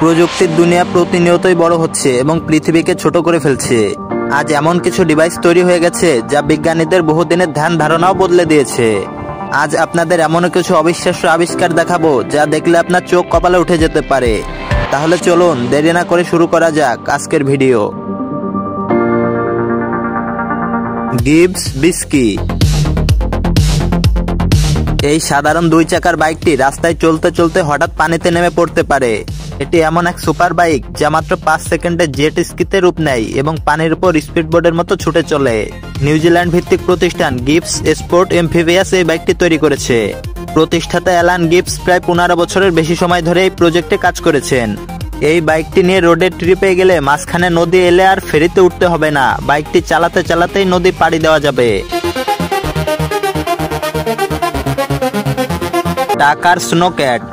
প্রযুক্তির দুনিয়া প্রতিনিয়তই বড় হচ্ছে এবং পৃথিবীকে ছোট করে ফেলছে। আজ এমন কিছু ডিভাইস তৈরি হয়ে গেছে যা বিজ্ঞানীদের বহুদিনের ধ্যান ধারণাও বদলে দিয়েছে। আজ আপনাদের এমন কিছু অবিশ্বাস্য আবিষ্কার দেখাবো যা দেখলে আপনার চোখ কপালে উঠে যেতে পারে। তাহলে চলুন দেরি না করে শুরু করা যাক আজকের ভিডিও। গিবস বিস্কি। এই সাধারণ 2 চাকার বাইকটি রাস্তায় চলতে চলতে হঠাৎ পানিতে নেমে পড়তে পারে। এটি এমন এক সুপার বাইক যা মাত্র 5 সেকেন্ডে জেট স্কিতে রূপ নেয় এবং পানির উপর স্পিডবোর্ডের মতো ছুটে চলে। নিউজিল্যান্ড ভিত্তিক প্রতিষ্ঠান গিবস স্পোর্ট এমফিবিয়াস এই বাইকটি তৈরি করেছে। প্রতিষ্ঠাতা অ্যালান গিবস প্রায় 15 বছরের বেশি সময় ধরে এই প্রজেক্টে কাজ করেছেন। এই বাইকটি নিয়ে রোডে ট্রিপে গেলে মাঝখানে নদী এলে আর ফেরিতে উঠতে হবে না, বাইকটি চালাতে চালাতেই নদী পাড়ি দেওয়া যাবে। টাকার স্নোক্যাট।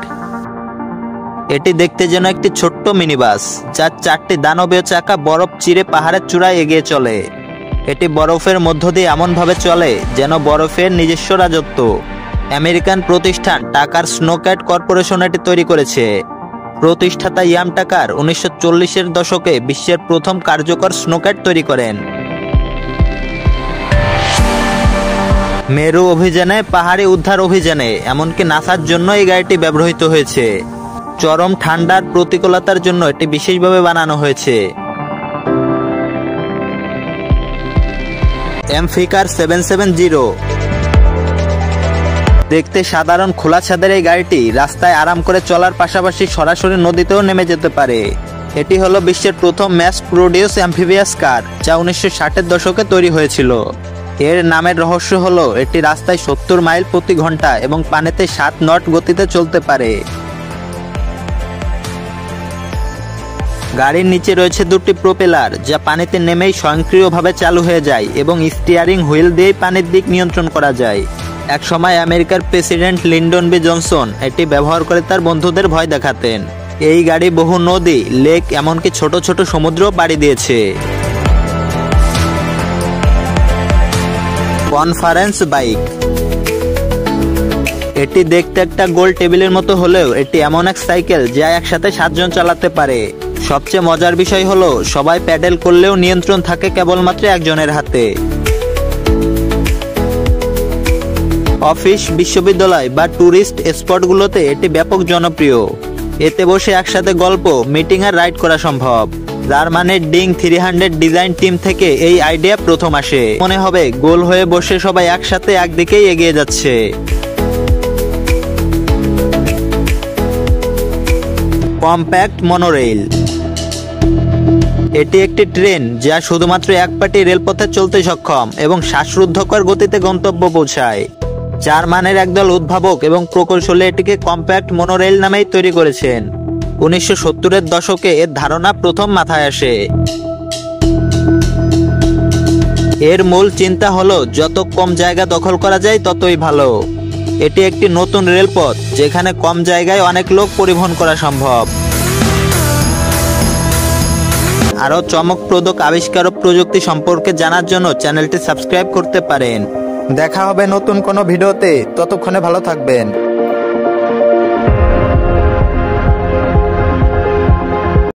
এটি দেখতে যেন একটি ছোট্ট মিনিবাস, যার 4টি দানবীয় চাকা বরফ চিরে পাহাড়ের চূড়ায় এগিয়ে চলে। এটি বরফের মধ্য দিয়ে এমনভাবে চলে যেন বরফের নিজস্ব রাজত্ব। আমেরিকান প্রতিষ্ঠান টাকার স্নোক্যাট কর্পোরেশন এটি তৈরি করেছে। প্রতিষ্ঠাতা ইয়াম টাকার 1940-এর দশকে বিশ্বের প্রথম কার্যকর স্নোক্যাট তৈরি করেন। মেরু অভিযানে, পাহাড়ি উদ্ধার অভিযানে, এমনকি নাসার জন্য এই গাড়িটি ব্যবহৃত হয়েছে। চরম ঠান্ডার প্রতিকূলতার জন্য এটি বিশেষভাবে বানানো হয়েছে। এমফিকার 770। দেখতে সাধারণ খোলা ছাদের এই গাড়িটি রাস্তায় আরাম করে চলার পাশাপাশি সরাসরি নদীতেও নেমে যেতে পারে। এটি হলো বিশ্বের প্রথম ম্যাস প্রোডিউস অ্যাম্ফিবিয়াস কার, যা 1960-এর দশকে তৈরি হয়েছিল। এর নামের রহস্য হলো এটি রাস্তায় 70 মাইল প্রতি ঘন্টা এবং পানিতে 7 নট গতিতে চলতে পারে। গাড়ির নিচে রয়েছে 2টি প্রোপেলার, যা পানিতে নেমেই স্বয়ংক্রিয়ভাবে চালু হয়ে যায় এবং স্টিয়ারিং হুইল দিয়েই পানির দিক নিয়ন্ত্রণ করা যায়। একসময় আমেরিকার প্রেসিডেন্ট লিন্ডন বি জনসন এটি ব্যবহার করে তার বন্ধুদের ভয় দেখাতেন। এই গাড়ি বহু নদী, লেক, এমনকি ছোট ছোট সমুদ্র পাড়ি দিয়েছে। Conference bike. এটি দেখতে একটা গোল টেবিলের মতো হলেও এটি এমন এক সাইকেল যা একসাথে 7 জন চালাতে পারে। সবচেয়ে মজার বিষয় হলো সবাই প্যাডেল করলেও নিয়ন্ত্রণ থাকে কেবলমাত্র একজনের হাতে। অফিস, বিশ্ববিদ্যালয় বা ট্যুরিস্ট স্পটগুলোতে এটি ব্যাপক জনপ্রিয়। এতে বসে একসাথে গল্প, মিটিং আর রাইড করা সম্ভব। জার্মানির ডিং 300 ডিজাইন টিম থেকে এই আইডিয়া প্রথম আসে। মনে হবে গোল হয়ে বসে সবাই একসাথে একদিকেই এগিয়ে যাচ্ছে। Compact monorail. এটি একটি ট্রেন যা শুধুমাত্র এক পাটি রেলপথে চলতে সক্ষম এবং শ্বাসরুদ্ধকর গতিতে গন্তব্য পৌঁছায়। জার্মানের একদল উদ্ভাবক এবং প্রকৌশলী এটিকে কম্প্যাক্ট মনোরেল নামেই তৈরি করেছেন। 1970-এর দশকে এর ধারণা প্রথম মাথায় আসে। এর মূল চিন্তা হলো যত কম জায়গা দখল করা যায় ততই ভালো। এটি একটি নতুন রেলপথ যেখানে কম জায়গায় অনেক লোক পরিবহন করা সম্ভব। আরও চমকপ্রদ আবিষ্কার ও প্রযুক্তি সম্পর্কে জানার জন্য চ্যানেলটি সাবস্ক্রাইব করতে পারেন। দেখা হবে নতুন কোনো ভিডিওতে, ততক্ষণে ভালো থাকবেন।